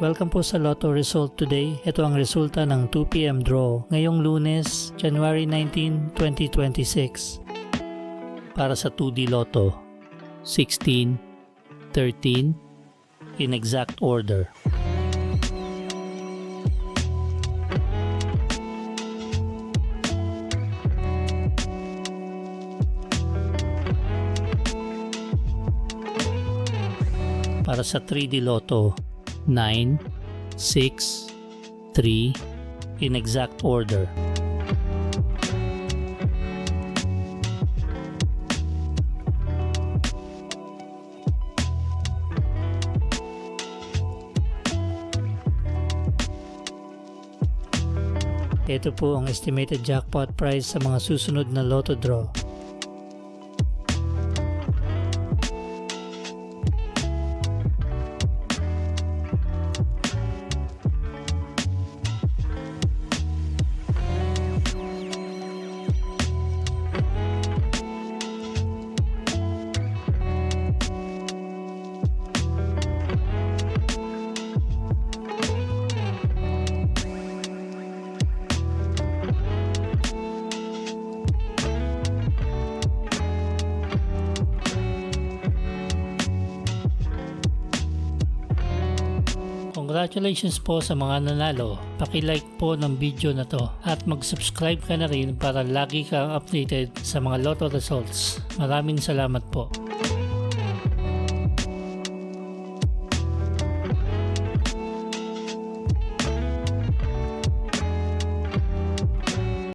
Welcome po sa Lotto Result Today. Ito ang resulta ng 2 PM draw ngayong Lunes, January 19, 2026. Para sa 2D Lotto, 16, 13, in exact order. Para sa 3D Lotto, 9, 6, 3, in exact order. Ito po ang estimated jackpot price sa mga susunod na Lotto draw. Congratulations po sa mga nanalo. Paki-like po ng video na to at mag-subscribe ka na rin para lagi kang updated sa mga Lotto results. Maraming salamat po.